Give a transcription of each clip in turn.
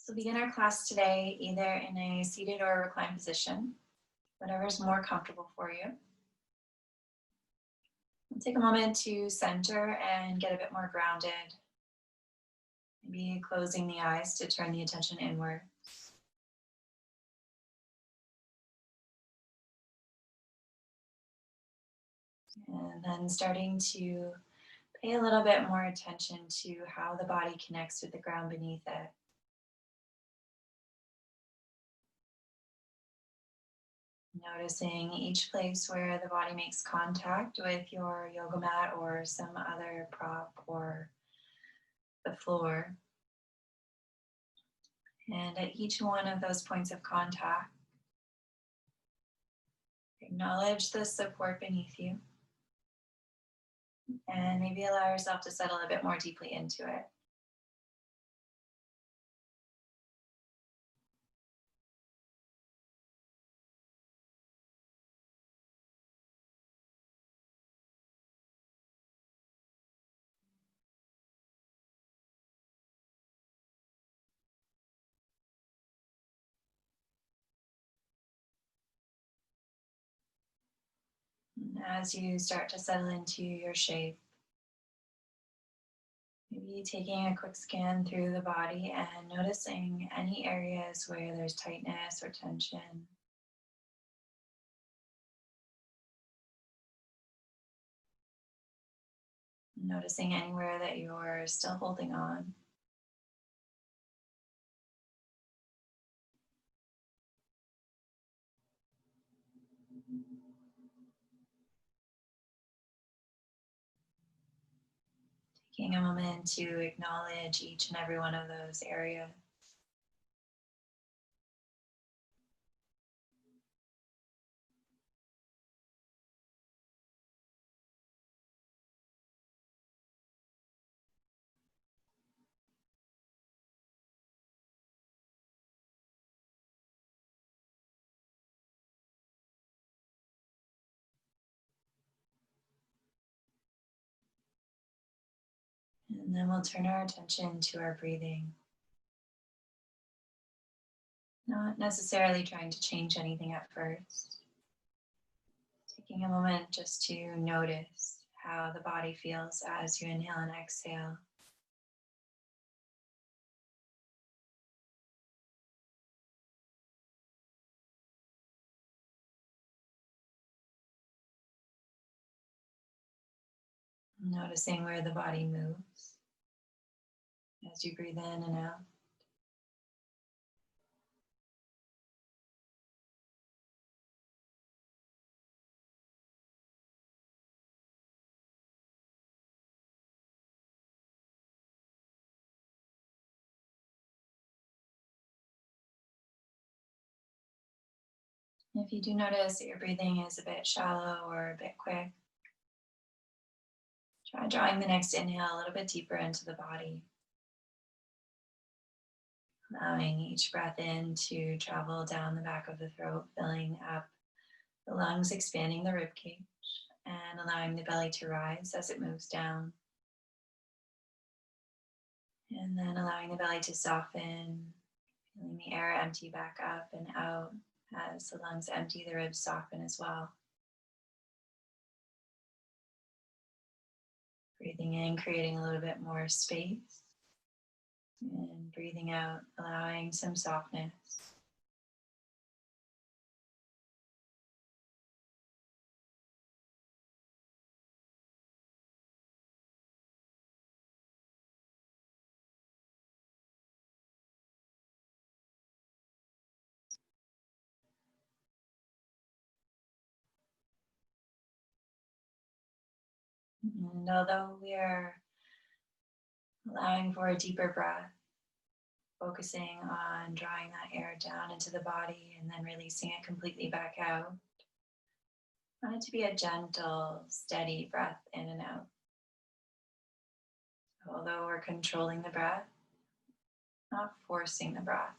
So begin our class today either in a seated or reclined position, whatever is more comfortable for you. We'll take a moment to center and get a bit more grounded. Maybe closing the eyes to turn the attention inward. And then starting to pay a little bit more attention to how the body connects with the ground beneath it. Noticing each place where the body makes contact with your yoga mat or some other prop or the floor. And at each one of those points of contact, acknowledge the support beneath you. And maybe allow yourself to settle a bit more deeply into it. And as you start to settle into your shape, maybe taking a quick scan through the body and noticing any areas where there's tightness or tension. Noticing anywhere that you're still holding on. Taking a moment to acknowledge each and every one of those areas. And then we'll turn our attention to our breathing. Not necessarily trying to change anything at first. Taking a moment just to notice how the body feels as you inhale and exhale. Noticing where the body moves as you breathe in and out. If you do notice that your breathing is a bit shallow or a bit quick, try drawing the next inhale a little bit deeper into the body. Allowing each breath in to travel down the back of the throat, filling up the lungs, expanding the rib cage, and allowing the belly to rise as it moves down. And then allowing the belly to soften, feeling the air empty back up and out as the lungs empty, the ribs soften as well. Breathing in, creating a little bit more space. And breathing out, allowing some softness. And although we are allowing for a deeper breath, focusing on drawing that air down into the body and then releasing it completely back out. I want it to be a gentle, steady breath in and out. Although we're controlling the breath, not forcing the breath.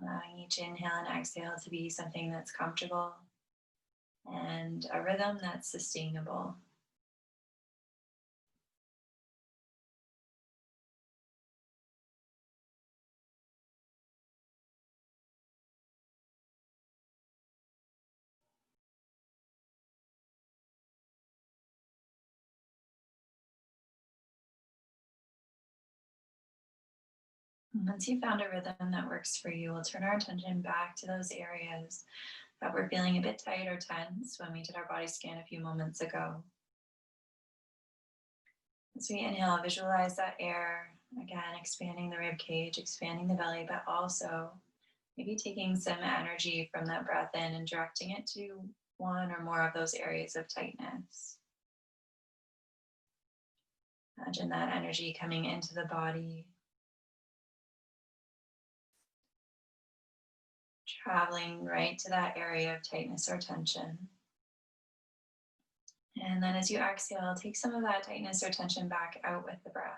Allowing each inhale and exhale to be something that's comfortable and a rhythm that's sustainable. Once you found a rhythm that works for you, we'll turn our attention back to those areas that were feeling a bit tight or tense when we did our body scan a few moments ago. As we inhale, visualize that air, again, expanding the rib cage, expanding the belly, but also maybe taking some energy from that breath in and directing it to one or more of those areas of tightness. Imagine that energy coming into the body, traveling right to that area of tightness or tension. And then as you exhale, take some of that tightness or tension back out with the breath.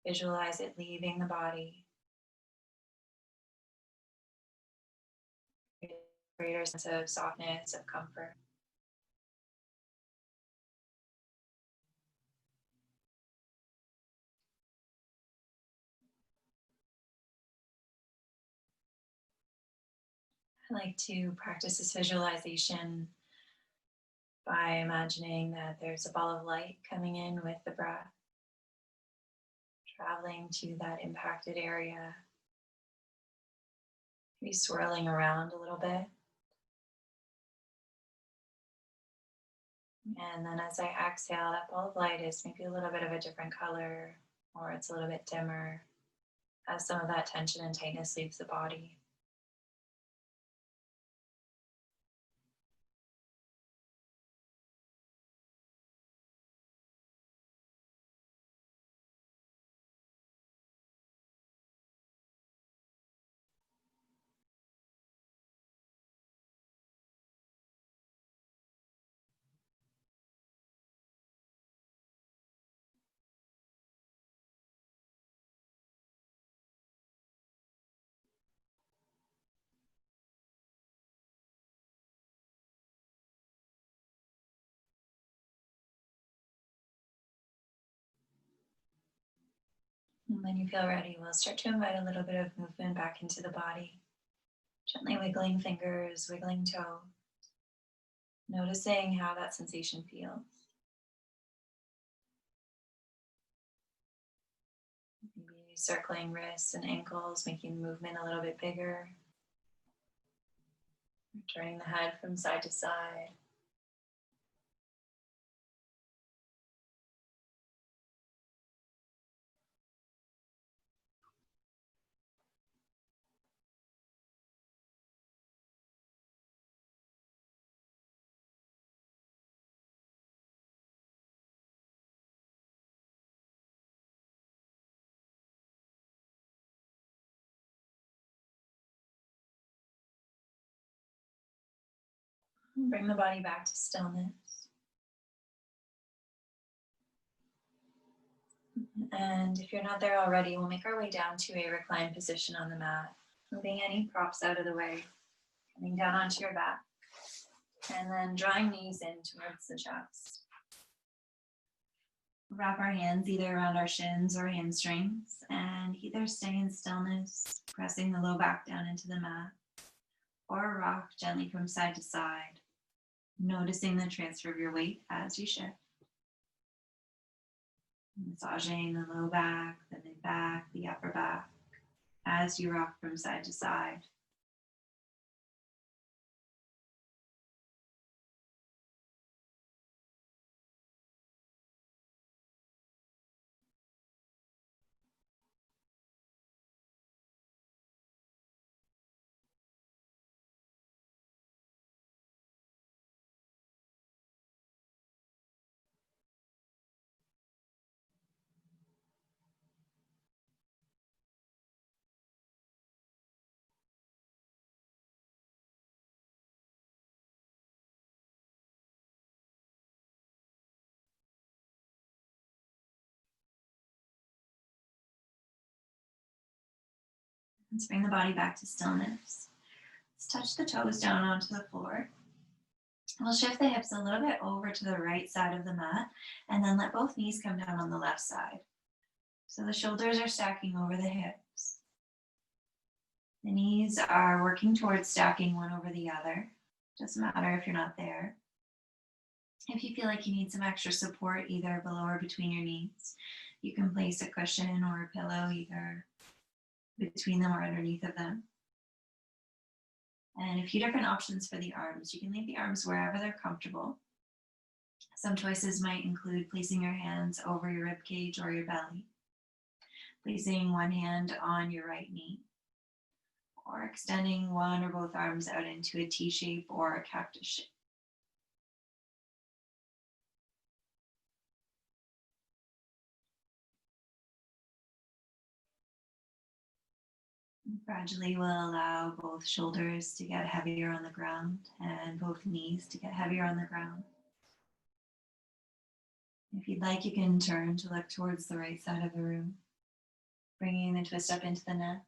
Visualize it leaving the body. Greater sense of softness, of comfort. I like to practice this visualization by imagining that there's a ball of light coming in with the breath, traveling to that impacted area, maybe swirling around a little bit. And then as I exhale, that ball of light is maybe a little bit of a different color, or it's a little bit dimmer as some of that tension and tightness leaves the body. And when you feel ready, we'll start to invite a little bit of movement back into the body. Gently wiggling fingers, wiggling toes, noticing how that sensation feels. Maybe circling wrists and ankles, making the movement a little bit bigger. Turning the head from side to side. Bring the body back to stillness. And if you're not there already, we'll make our way down to a reclined position on the mat, moving any props out of the way, coming down onto your back, and then drawing knees in towards the chest. Wrap our hands either around our shins or hamstrings, and either stay in stillness, pressing the low back down into the mat, or rock gently from side to side, noticing the transfer of your weight as you shift. Massaging the low back, the mid back, the upper back as you rock from side to side. Let's bring the body back to stillness. Let's touch the toes down onto the floor. We'll shift the hips a little bit over to the right side of the mat and then let both knees come down on the left side. So the shoulders are stacking over the hips. The knees are working towards stacking one over the other. Doesn't matter if you're not there. If you feel like you need some extra support either below or between your knees, you can place a cushion or a pillow either between them or underneath of them. And a few different options for the arms. You can leave the arms wherever they're comfortable. Some choices might include placing your hands over your rib cage or your belly, placing one hand on your right knee, or extending one or both arms out into a T shape or a cactus shape. Gradually, we'll allow both shoulders to get heavier on the ground and both knees to get heavier on the ground. If you'd like, you can turn to look towards the right side of the room, bringing the twist up into the neck.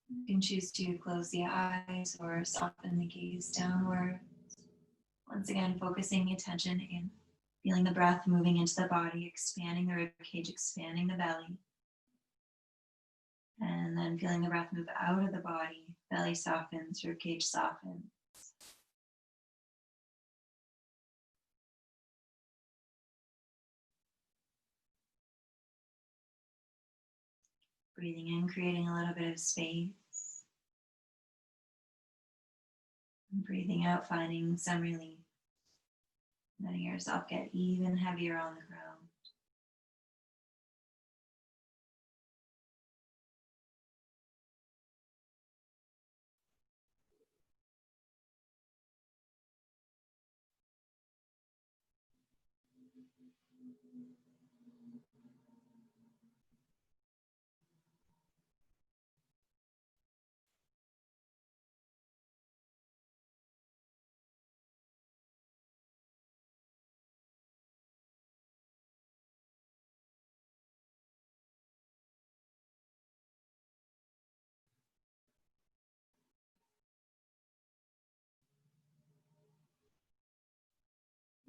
You can choose to close the eyes or soften the gaze downward. Once again, focusing attention in, feeling the breath moving into the body, expanding the rib cage, expanding the belly. And then feeling the breath move out of the body, belly softens, rib cage softens. Breathing in, creating a little bit of space. And breathing out, finding some relief. Letting yourself get even heavier on the ground.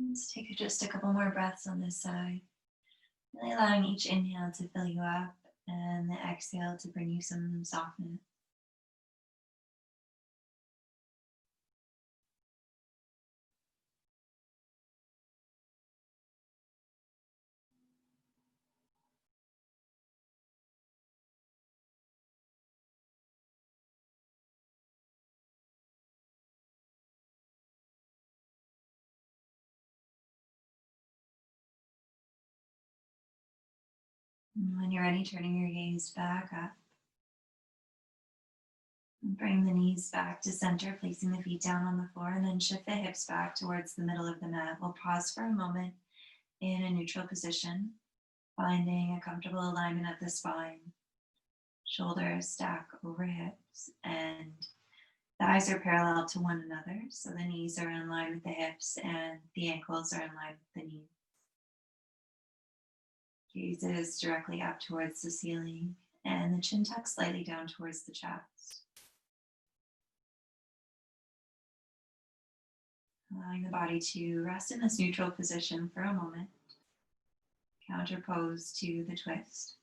Let's take just a couple more breaths on this side. Really allowing each inhale to fill you up and the exhale to bring you some softness. And when you're ready, turning your gaze back up. And bring the knees back to center, placing the feet down on the floor, and then shift the hips back towards the middle of the mat. We'll pause for a moment in a neutral position, finding a comfortable alignment of the spine. Shoulders stack over hips, and thighs are parallel to one another, so the knees are in line with the hips and the ankles are in line with the knees. Gaze is directly up towards the ceiling, and the chin tucks slightly down towards the chest. Allowing the body to rest in this neutral position for a moment. Counterpose to the twist.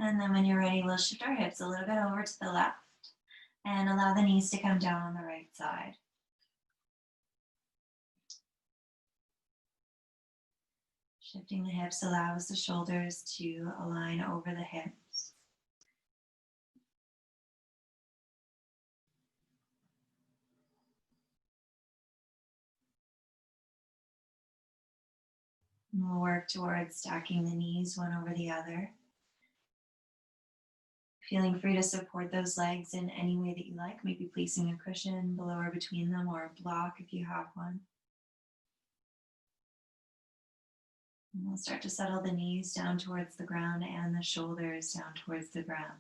And then when you're ready, we'll shift our hips a little bit over to the left and allow the knees to come down on the right side. Shifting the hips allows the shoulders to align over the hips. And we'll work towards stacking the knees one over the other. Feeling free to support those legs in any way that you like, maybe placing a cushion below or between them or a block if you have one. And we'll start to settle the knees down towards the ground and the shoulders down towards the ground.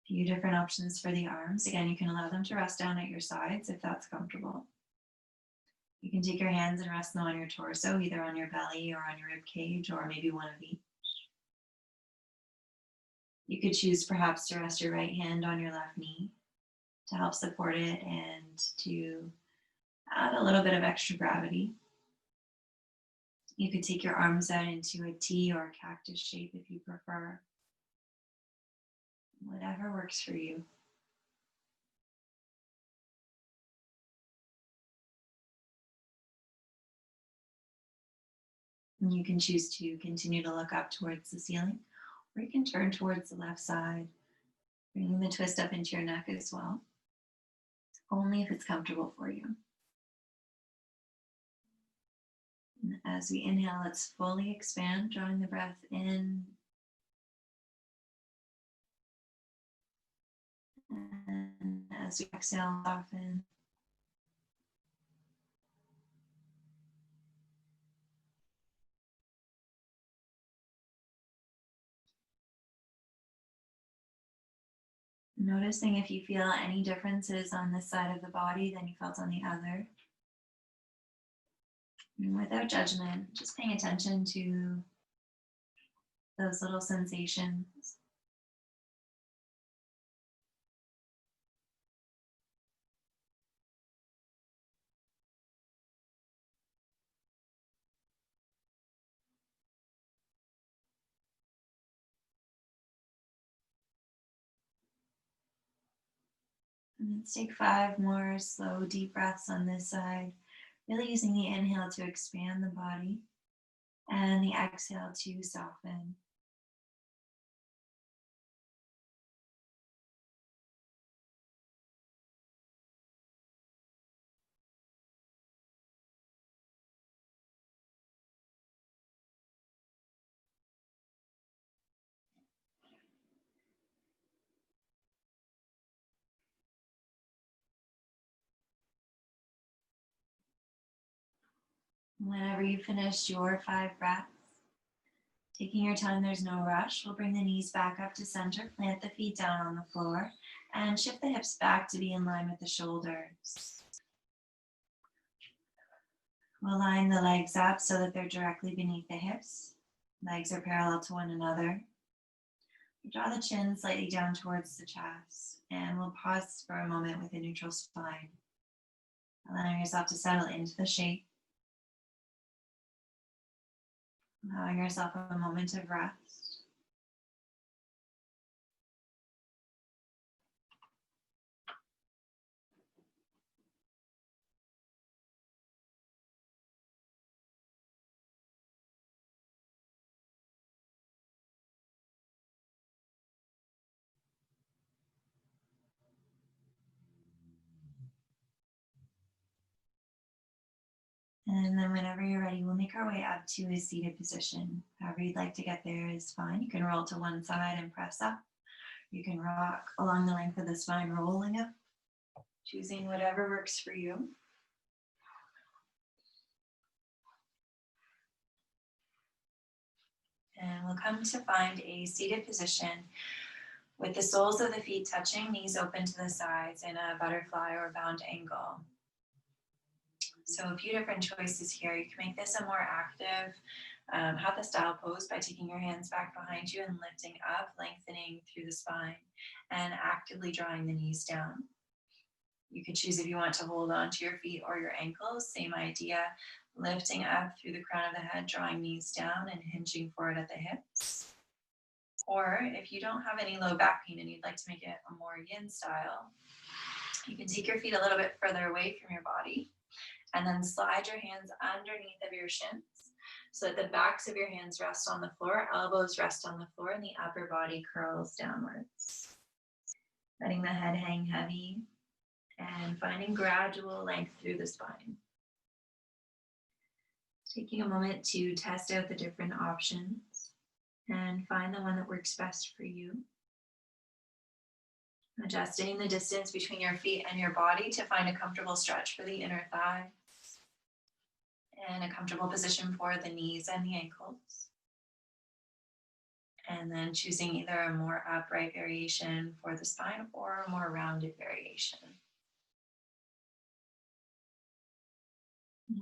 A few different options for the arms. Again, you can allow them to rest down at your sides if that's comfortable. You can take your hands and rest them on your torso, either on your belly or on your rib cage, or maybe one of each. You could choose perhaps to rest your right hand on your left knee to help support it and to add a little bit of extra gravity. You could take your arms out into a T or a cactus shape if you prefer. Whatever works for you. And you can choose to continue to look up towards the ceiling, or you can turn towards the left side, bringing the twist up into your neck as well, only if it's comfortable for you. And as we inhale, let's fully expand, drawing the breath in. And as we exhale, soften. Noticing if you feel any differences on this side of the body than you felt on the other. And without judgment, just paying attention to those little sensations. And let's take 5 more slow, deep breaths on this side. Really using the inhale to expand the body and the exhale to soften. Whenever you finished your 5 breaths, taking your time, there's no rush. We'll bring the knees back up to center, plant the feet down on the floor, and shift the hips back to be in line with the shoulders. We'll line the legs up so that they're directly beneath the hips. Legs are parallel to one another. Draw the chin slightly down towards the chest, and we'll pause for a moment with a neutral spine, allowing yourself to settle into the shape. Allowing yourself a moment of rest. And then whenever you're ready, we'll make our way up to a seated position. However you'd like to get there is fine. You can roll to one side and press up. You can rock along the length of the spine, rolling up, choosing whatever works for you. And we'll come to find a seated position with the soles of the feet touching, knees open to the sides in a butterfly or bound angle. So a few different choices here. You can make this a more active hatha style pose by taking your hands back behind you and lifting up, lengthening through the spine and actively drawing the knees down. You can choose if you want to hold on to your feet or your ankles, same idea, lifting up through the crown of the head, drawing knees down and hinging forward at the hips. Or if you don't have any low back pain and you'd like to make it a more yin style, you can take your feet a little bit further away from your body and then slide your hands underneath of your shins so that the backs of your hands rest on the floor, elbows rest on the floor, and the upper body curls downwards. Letting the head hang heavy and finding gradual length through the spine. Taking a moment to test out the different options. and find the one that works best for you. Adjusting the distance between your feet and your body to find a comfortable stretch for the inner thighs and a comfortable position for the knees and the ankles. And then choosing either a more upright variation for the spine or a more rounded variation.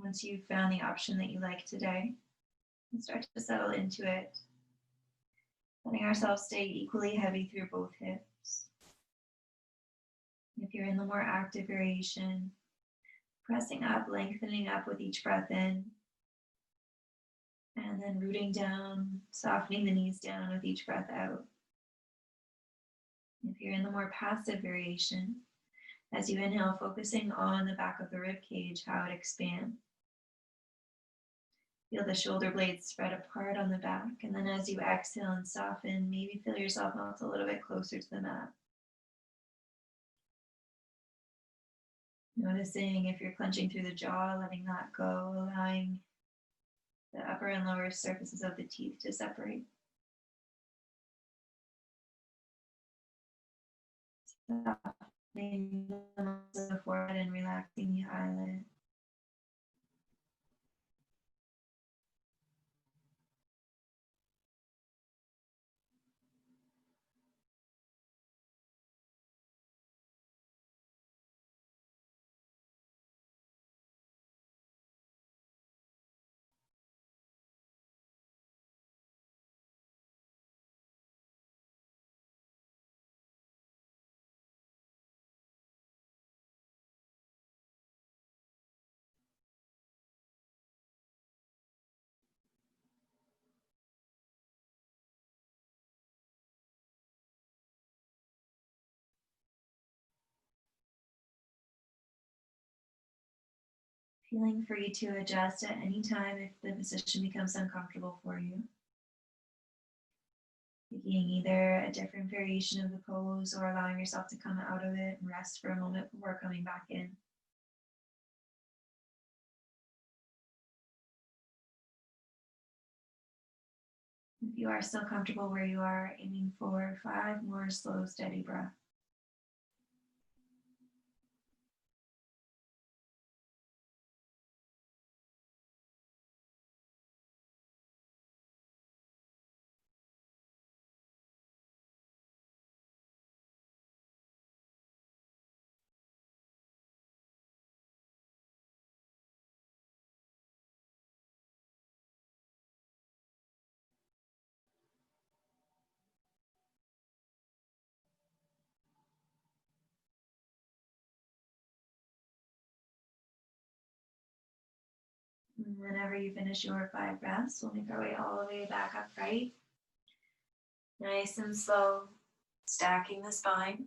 Once you've found the option that you like today, we start to settle into it, letting ourselves stay equally heavy through both hips. If you're in the more active variation, pressing up, lengthening up with each breath in, and then rooting down, softening the knees down with each breath out. If you're in the more passive variation, as you inhale, focusing on the back of the rib cage, how it expands. Feel the shoulder blades spread apart on the back, and then as you exhale and soften, maybe feel yourself melt a little bit closer to the mat. Noticing if you're clenching through the jaw, letting that go, allowing the upper and lower surfaces of the teeth to separate. Softening the muscles of the forehead and relaxing the eyelid. Feeling free to adjust at any time if the position becomes uncomfortable for you. Taking either a different variation of the pose or allowing yourself to come out of it and rest for a moment before coming back in. If you are still comfortable where you are, aiming for 5 more slow, steady breaths. And whenever you finish your 5 breaths, we'll make our way all the way back upright. Nice and slow, stacking the spine.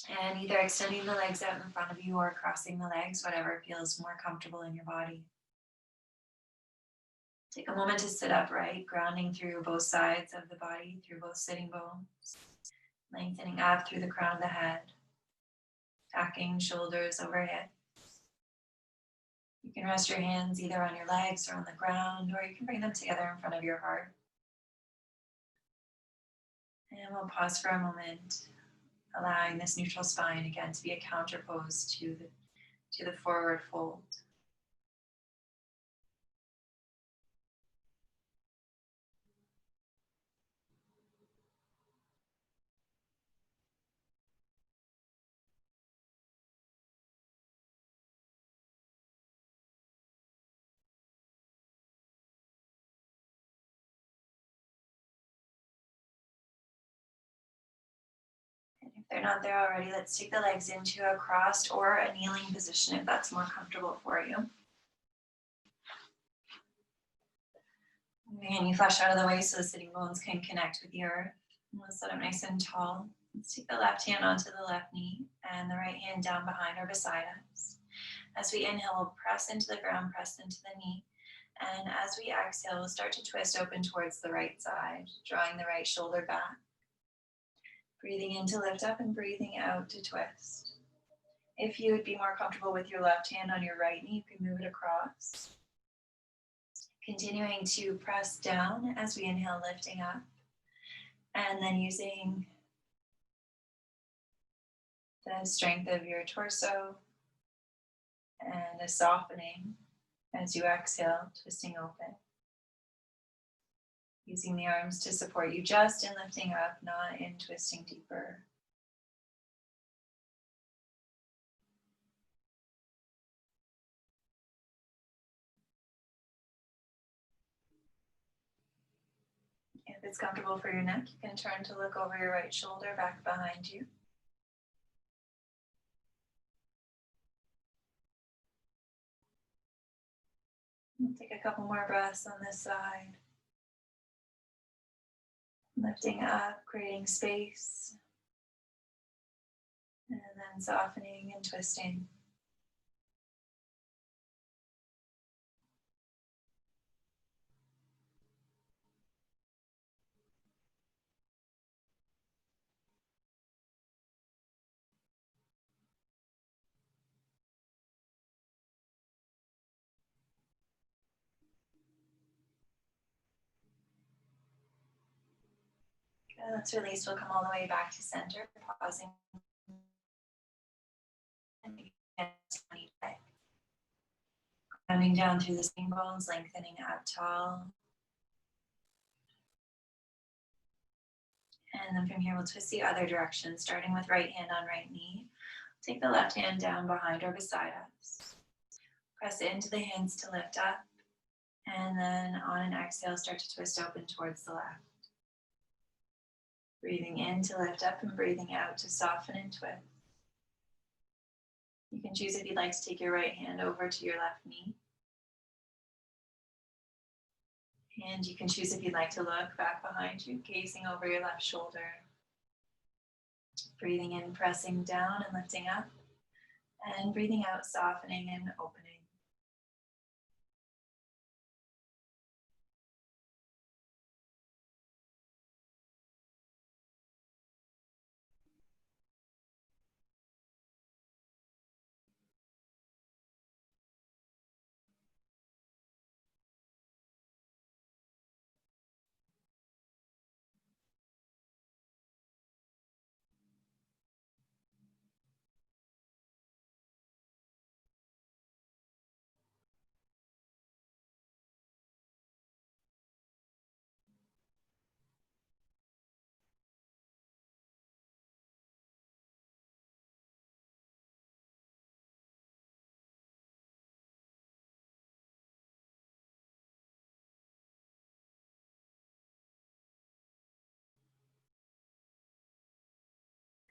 And either extending the legs out in front of you or crossing the legs, whatever feels more comfortable in your body. Take a moment to sit upright, grounding through both sides of the body, through both sitting bones. Lengthening up through the crown of the head. Stacking shoulders over hips. You can rest your hands either on your legs or on the ground, or you can bring them together in front of your heart. And we'll pause for a moment, allowing this neutral spine again to be a counterpose to the forward fold. And if they're not there already, let's take the legs into a crossed or a kneeling position if that's more comfortable for you. And you flush out of the way so the sitting bones can connect with the earth. And we'll sit up nice and tall. Let's take the left hand onto the left knee and the right hand down behind or beside us. As we inhale, we'll press into the ground, press into the knee. And as we exhale, we'll start to twist open towards the right side, drawing the right shoulder back. Breathing in to lift up and breathing out to twist. If you would be more comfortable with your left hand on your right knee, you can move it across. Continuing to press down as we inhale, lifting up, and then using the strength of your torso and a softening as you exhale, twisting open. Using the arms to support you just in lifting up, not in twisting deeper. If it's comfortable for your neck, you can turn to look over your right shoulder back behind you. We'll take a couple more breaths on this side. Lifting up, creating space, and then softening and twisting. Good, let's release. We'll come all the way back to center, pausing. And again, grounding down through the sitting bones, lengthening up tall. And then from here, we'll twist the other direction, starting with right hand on right knee. Take the left hand down behind or beside us. Press into the hands to lift up. And then on an exhale, start to twist open towards the left. Breathing in to lift up and breathing out to soften and twist. You can choose if you'd like to take your right hand over to your left knee. And you can choose if you'd like to look back behind you, gazing over your left shoulder. Breathing in, pressing down and lifting up. And breathing out, softening and opening.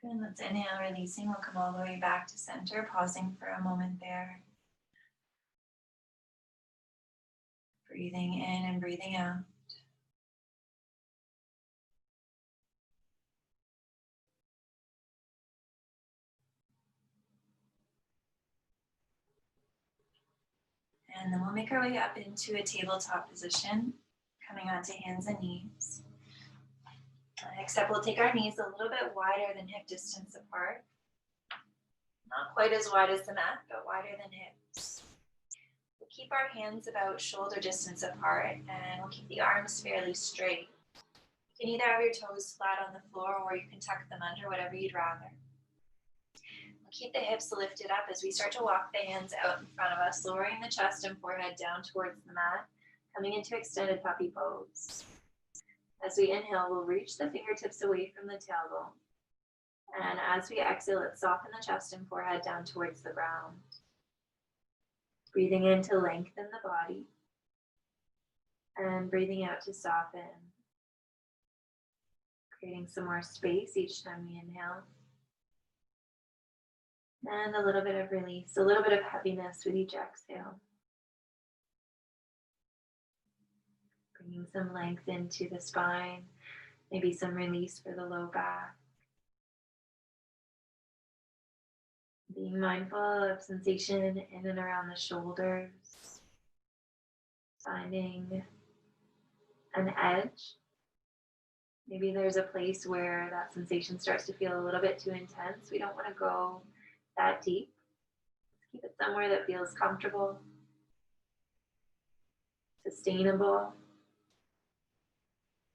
Good, let's inhale, releasing. We'll come all the way back to center, pausing for a moment there. Breathing in and breathing out. And then we'll make our way up into a tabletop position, coming onto hands and knees. Except we'll take our knees a little bit wider than hip distance apart. Not quite as wide as the mat, but wider than hips. We'll keep our hands about shoulder distance apart, and we'll keep the arms fairly straight. You can either have your toes flat on the floor, or you can tuck them under, whatever you'd rather. We'll keep the hips lifted up as we start to walk the hands out in front of us, lowering the chest and forehead down towards the mat, coming into extended puppy pose. As we inhale, we'll reach the fingertips away from the tailbone. And as we exhale, let's soften the chest and forehead down towards the ground. Breathing in to lengthen the body. And breathing out to soften. Creating some more space each time we inhale. And a little bit of release, a little bit of heaviness with each exhale. Bringing some length into the spine, maybe some release for the low back. Being mindful of sensation in and around the shoulders. Finding an edge. Maybe there's a place where that sensation starts to feel a little bit too intense. We don't want to go that deep. Let's keep it somewhere that feels comfortable. sustainable,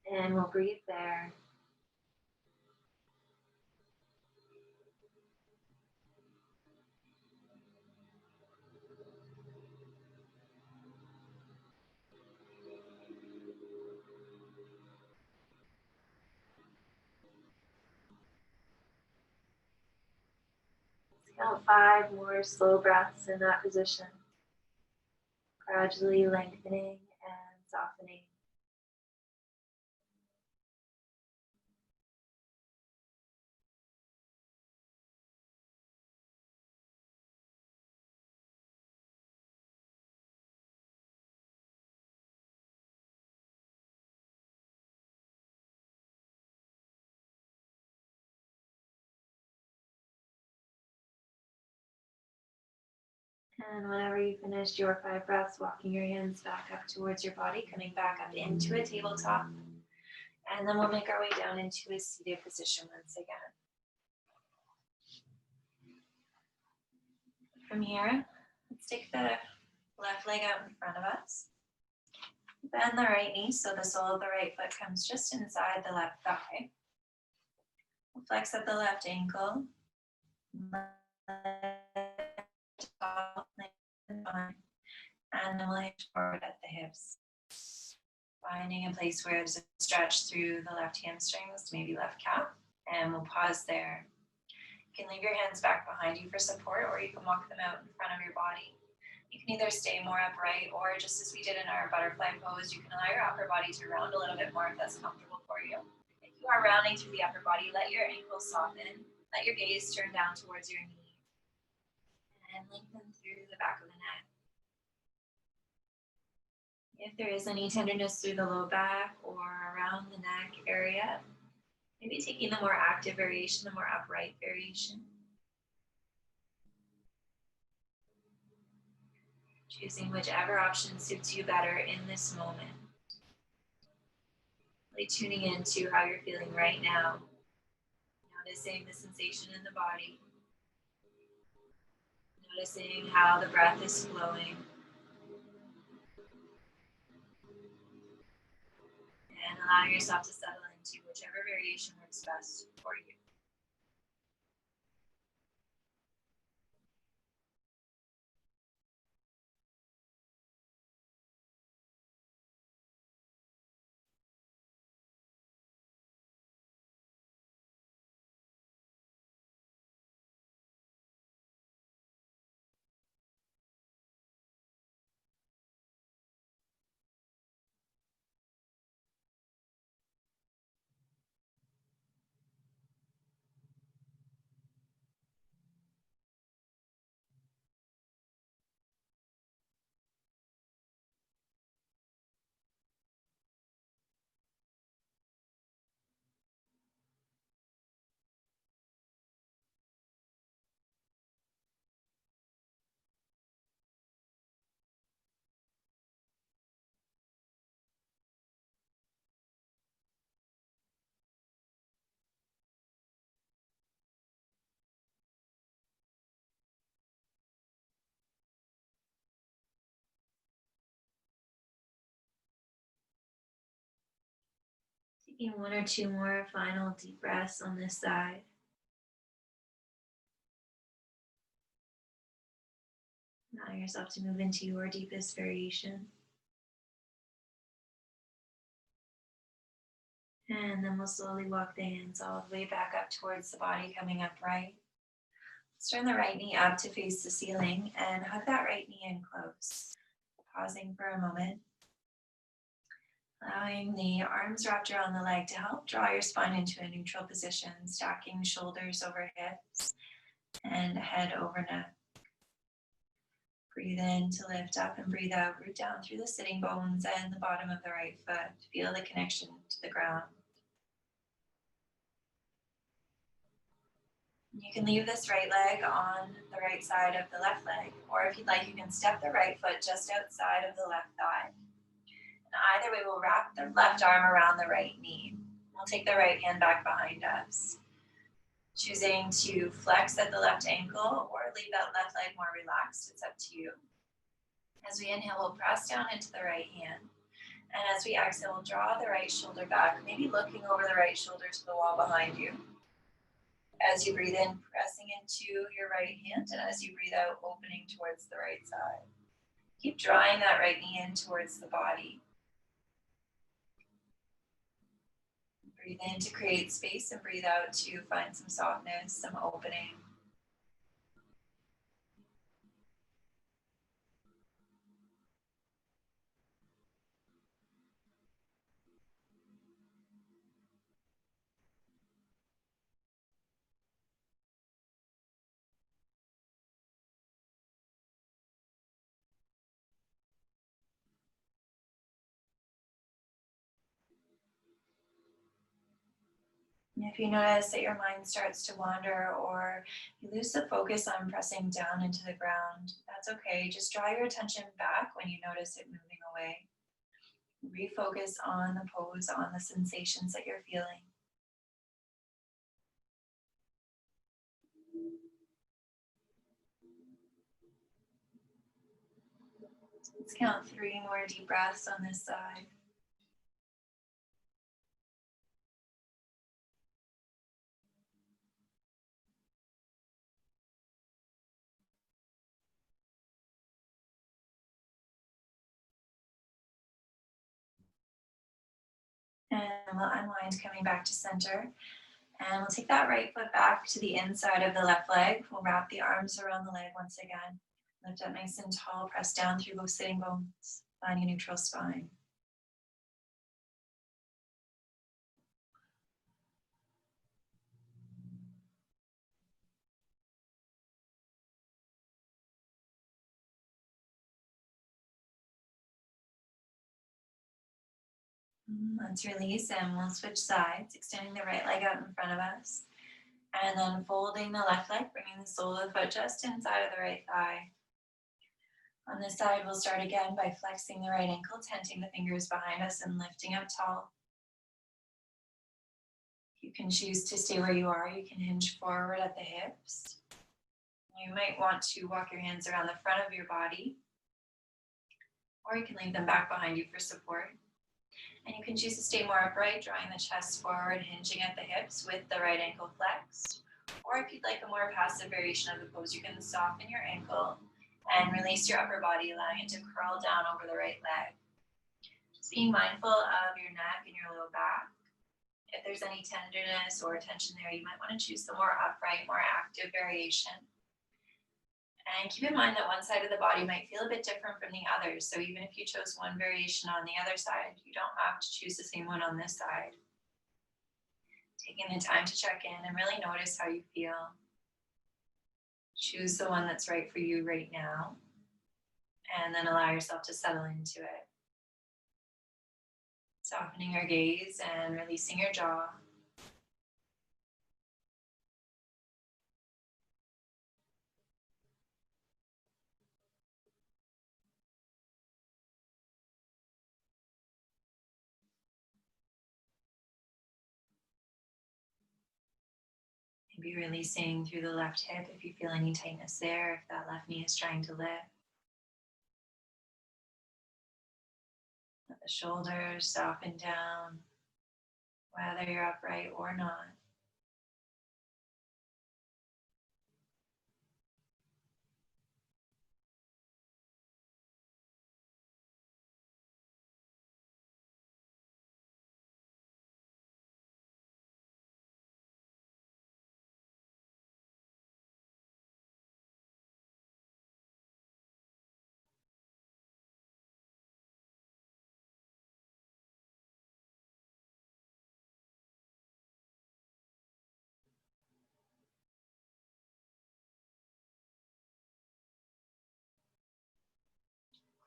and we'll breathe there. Let's count 5 more slow breaths in that position, gradually lengthening and softening. And whenever you finish your 5 breaths, walking your hands back up towards your body, coming back up into a tabletop. And then we'll make our way down into a seated position once again. From here, let's take the left leg out in front of us. Bend the right knee so the sole of the right foot comes just inside the left thigh. We'll flex up the left ankle. And then we'll hinge forward at the hips. Finding a place where there's a stretch through the left hamstrings, maybe left calf. And we'll pause there. You can leave your hands back behind you for support, or you can walk them out in front of your body. You can either stay more upright, or just as we did in our butterfly pose, you can allow your upper body to round a little bit more if that's comfortable for you. If you are rounding through the upper body, let your ankles soften. Let your gaze turn down towards your knee. And lengthen through the back of the neck. If there is any tenderness through the low back or around the neck area, maybe taking the more active variation, the more upright variation. Choosing whichever option suits you better in this moment. Really tuning into how you're feeling right now. Noticing the sensation in the body. Noticing how the breath is flowing. And allowing yourself to settle into whichever variation works best for you. Taking 1 or 2 more final deep breaths on this side. Allow yourself to move into your deepest variation. And then we'll slowly walk the hands all the way back up towards the body, coming upright. Let's turn the right knee up to face the ceiling and hug that right knee in close. Pausing for a moment. Allowing the arms wrapped around the leg to help draw your spine into a neutral position, stacking shoulders over hips and head over neck. Breathe in to lift up and breathe out. Root down through the sitting bones and the bottom of the right foot. Feel the connection to the ground. You can leave this right leg on the right side of the left leg, or if you'd like, you can step the right foot just outside of the left thigh. Either way, we'll wrap the left arm around the right knee. We'll take the right hand back behind us. Choosing to flex at the left ankle or leave that left leg more relaxed, it's up to you. As we inhale, we'll press down into the right hand. And as we exhale, we'll draw the right shoulder back, maybe looking over the right shoulder to the wall behind you. As you breathe in, pressing into your right hand, and as you breathe out, opening towards the right side. Keep drawing that right knee in towards the body. Breathe in to create space and breathe out to find some softness, some opening. And if you notice that your mind starts to wander or you lose the focus on pressing down into the ground, that's okay. Just draw your attention back when you notice it moving away. Refocus on the pose, on the sensations that you're feeling. Let's count 3 more deep breaths on this side. And we'll unwind, coming back to center. And we'll take that right foot back to the inside of the left leg. We'll wrap the arms around the leg once again. Lift up nice and tall, press down through both sitting bones, finding a neutral spine. Let's release and we'll switch sides, extending the right leg out in front of us. And then folding the left leg, bringing the sole of the foot just inside of the right thigh. On this side, we'll start again by flexing the right ankle, tenting the fingers behind us and lifting up tall. You can choose to stay where you are. You can hinge forward at the hips. You might want to walk your hands around the front of your body, or you can leave them back behind you for support. And you can choose to stay more upright, drawing the chest forward, hinging at the hips with the right ankle flexed. Or if you'd like a more passive variation of the pose, you can soften your ankle and release your upper body, allowing it to curl down over the right leg. Just being mindful of your neck and your low back. If there's any tenderness or tension there, you might want to choose the more upright, more active variation. And keep in mind that one side of the body might feel a bit different from the others. So even if you chose one variation on the other side, you don't have to choose the same one on this side. Taking the time to check in and really notice how you feel. Choose the one that's right for you right now. And then allow yourself to settle into it. Softening your gaze and releasing your jaw. Maybe releasing through the left hip if you feel any tightness there, if that left knee is trying to lift. Let the shoulders soften down, whether you're upright or not.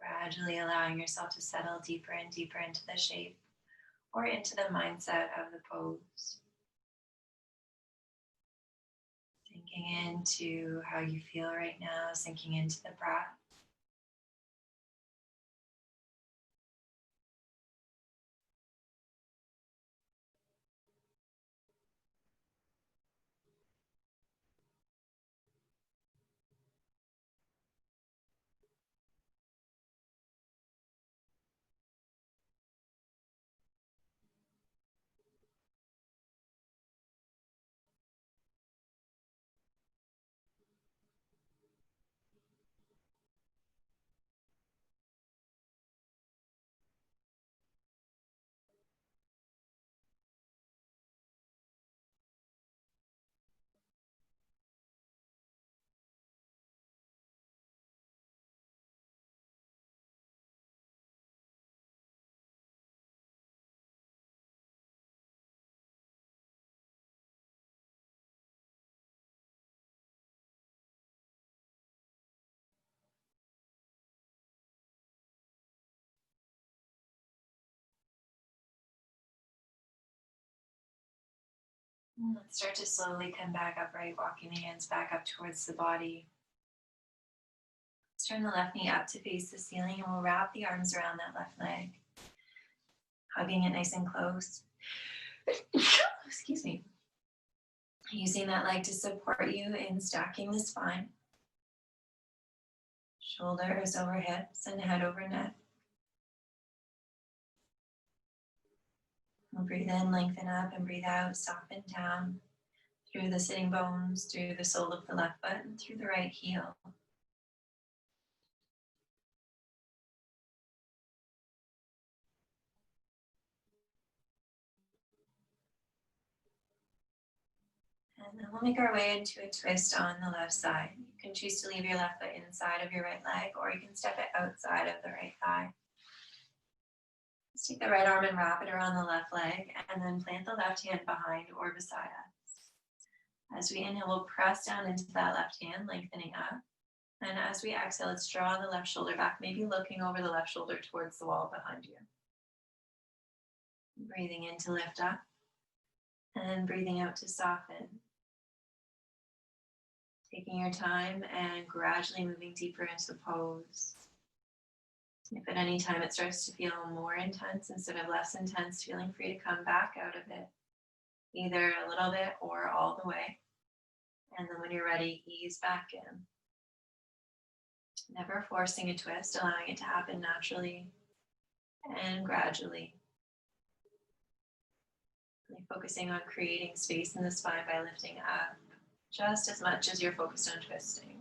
Gradually allowing yourself to settle deeper and deeper into the shape or into the mindset of the pose. Sinking into how you feel right now, sinking into the breath. Let's start to slowly come back upright, walking the hands back up towards the body. Let's turn the left knee up to face the ceiling, and we'll wrap the arms around that left leg, hugging it nice and close. Excuse me. Using that leg to support you in stacking the spine. Shoulders over hips and head over neck. We'll breathe in, lengthen up, and breathe out, soften down through the sitting bones, through the sole of the left foot, and through the right heel. And then we'll make our way into a twist on the left side. You can choose to leave your left foot inside of your right leg, or you can step it outside of the right thigh. Let's take the right arm and wrap it around the left leg, and then plant the left hand behind or beside us. As we inhale, we'll press down into that left hand, lengthening up. And as we exhale, let's draw the left shoulder back, maybe looking over the left shoulder towards the wall behind you. Breathing in to lift up, and breathing out to soften. Taking your time and gradually moving deeper into the pose. If at any time it starts to feel more intense instead of less intense, feeling free to come back out of it, either a little bit or all the way. And then when you're ready, ease back in. Never forcing a twist, allowing it to happen naturally and gradually. Really focusing on creating space in the spine by lifting up just as much as you're focused on twisting.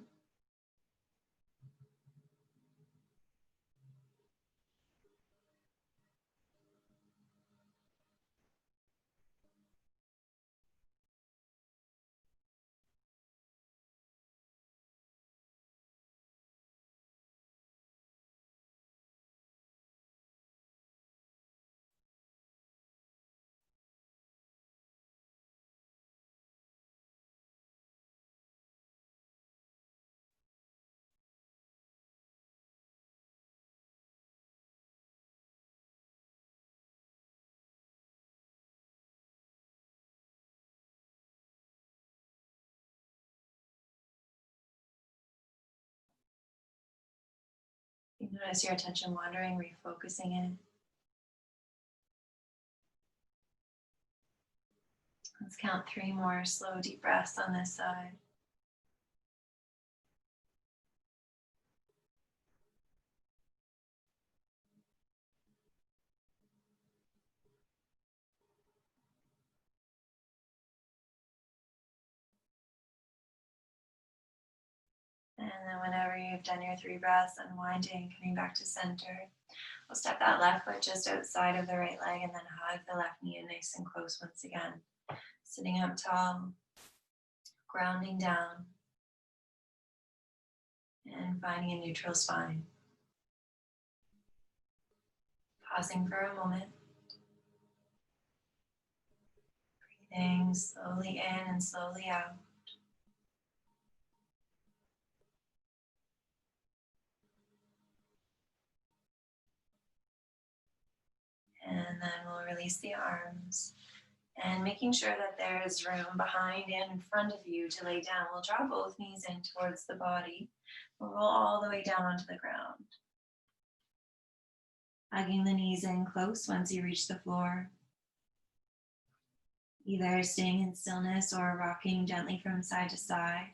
You notice your attention wandering, refocusing it. Let's count 3 more slow, deep breaths on this side. And then whenever you've done your 3 breaths, unwinding, coming back to center. We'll step that left foot just outside of the right leg and then hug the left knee in nice and close once again. Sitting up tall, grounding down, and finding a neutral spine. Pausing for a moment. Breathing slowly in and slowly out. And then we'll release the arms. And making sure that there is room behind and in front of you to lay down. We'll draw both knees in towards the body. We'll roll all the way down onto the ground. Hugging the knees in close once you reach the floor. Either staying in stillness or rocking gently from side to side.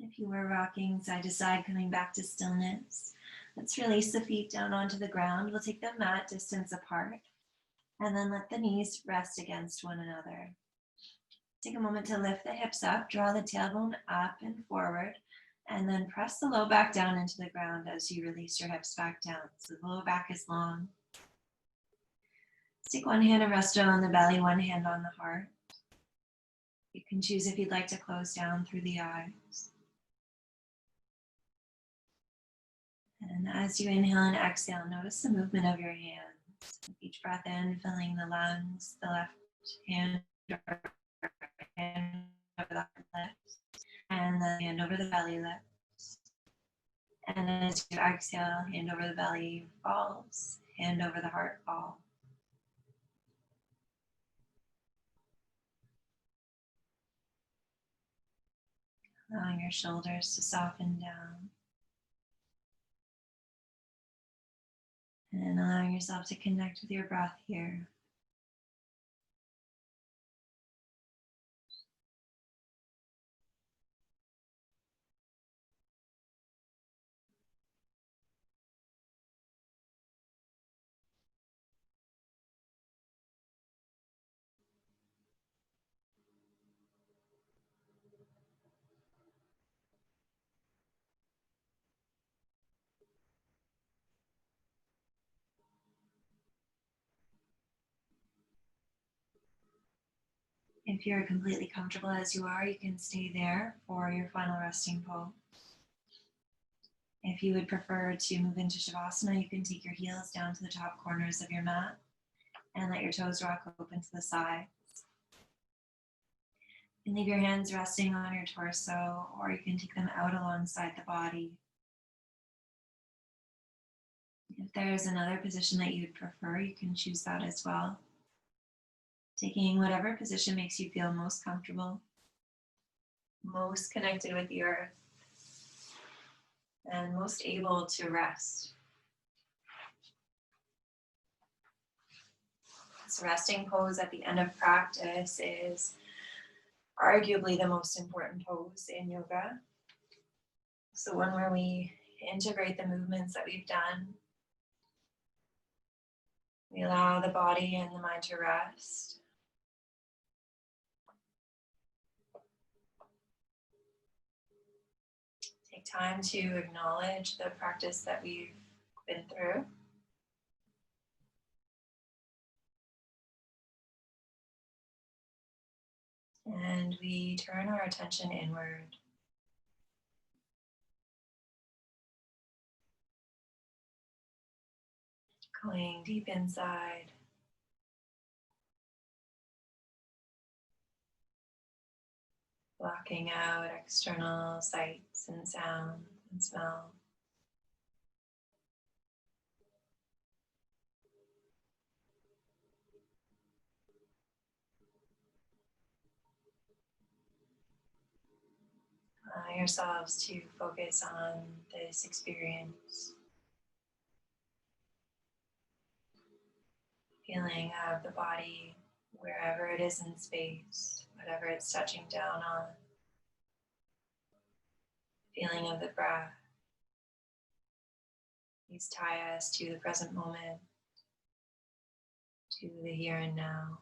If you were rocking side to side, coming back to stillness, Let's release the feet down onto the ground. We'll take them mat distance apart and then let the knees rest against one another. Take a moment to lift the hips up, draw the tailbone up and forward, and then press the low back down into the ground as you release your hips back down. So the low back is long. Take one hand and rest on the belly, one hand on the heart. You can choose if you'd like to close down through the eyes. And as you inhale and exhale, notice the movement of your hands. With each breath in, filling the lungs, the left hand over the lips, and the hand over the belly lips. And as you exhale, hand over the belly falls, hand over the heart falls. Allowing your shoulders to soften down. And allowing yourself to connect with your breath here. If you're completely comfortable as you are, you can stay there for your final resting pose. If you would prefer to move into Shavasana, you can take your heels down to the top corners of your mat and let your toes rock open to the sides. And leave your hands resting on your torso, or you can take them out alongside the body. If there's another position that you'd prefer, you can choose that as well. Taking whatever position makes you feel most comfortable, most connected with the earth, and most able to rest. This resting pose at the end of practice is arguably the most important pose in yoga. So one where we integrate the movements that we've done. We allow the body and the mind to rest. Take time to acknowledge the practice that we've been through. And we turn our attention inward. Going deep inside. Blocking out external sights and sounds and smells. Allow yourselves to focus on this experience. Feeling of the body wherever it is in space, whatever it's touching down on. Feeling of the breath. These tie us to the present moment, to the here and now.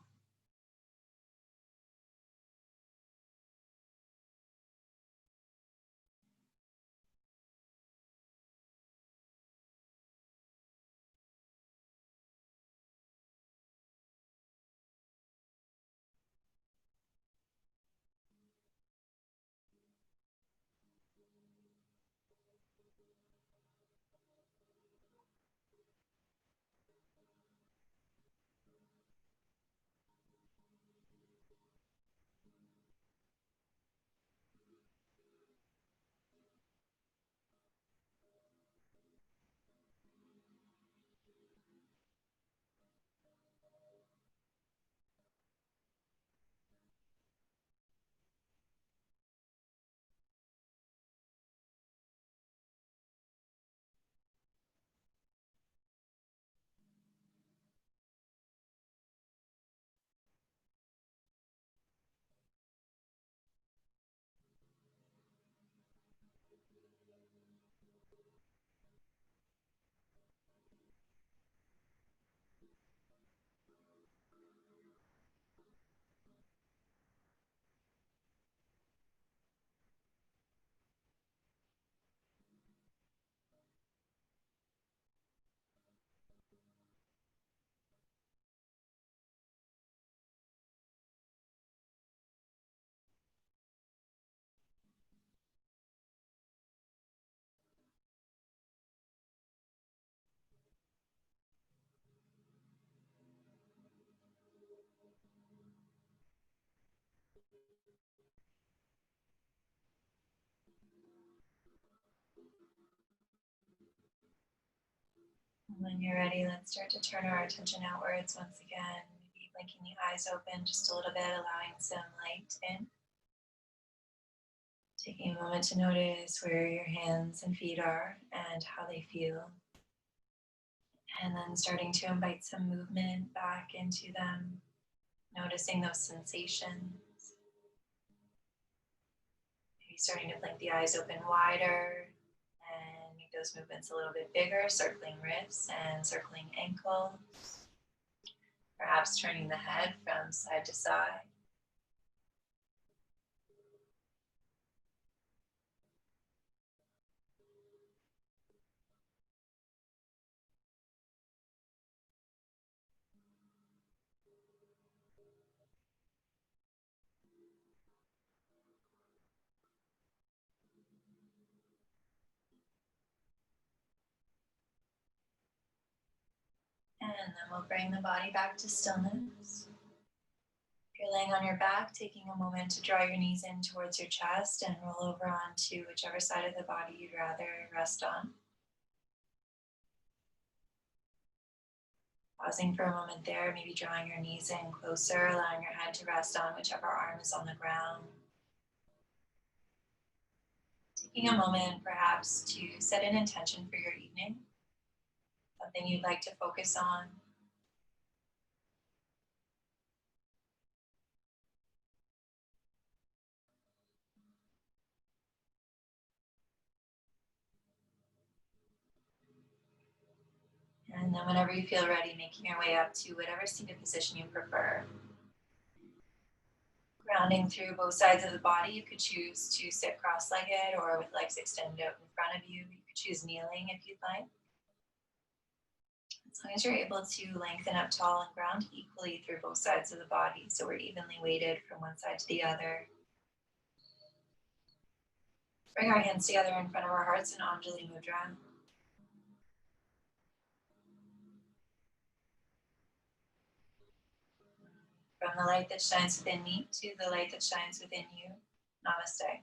When you're ready, let's start to turn our attention outwards once again. Maybe blinking the eyes open just a little bit, allowing some light in. Taking a moment to notice where your hands and feet are and how they feel. And then starting to invite some movement back into them, noticing those sensations. Maybe starting to blink the eyes open wider and make those movements a little bit bigger, circling wrists and circling ankles. Perhaps turning the head from side to side. And then we'll bring the body back to stillness. If you're laying on your back, taking a moment to draw your knees in towards your chest and roll over onto whichever side of the body you'd rather rest on. Pausing for a moment there, maybe drawing your knees in closer, allowing your head to rest on whichever arm is on the ground. Taking a moment perhaps to set an intention for your evening, something you'd like to focus on. And then whenever you feel ready, making your way up to whatever seated position you prefer. Grounding through both sides of the body, you could choose to sit cross-legged or with legs extended out in front of you. You could choose kneeling if you'd like. As long as you're able to lengthen up tall and ground equally through both sides of the body, so we're evenly weighted from one side to the other. Bring our hands together in front of our hearts in Anjali Mudra. From the light that shines within me to the light that shines within you. Namaste.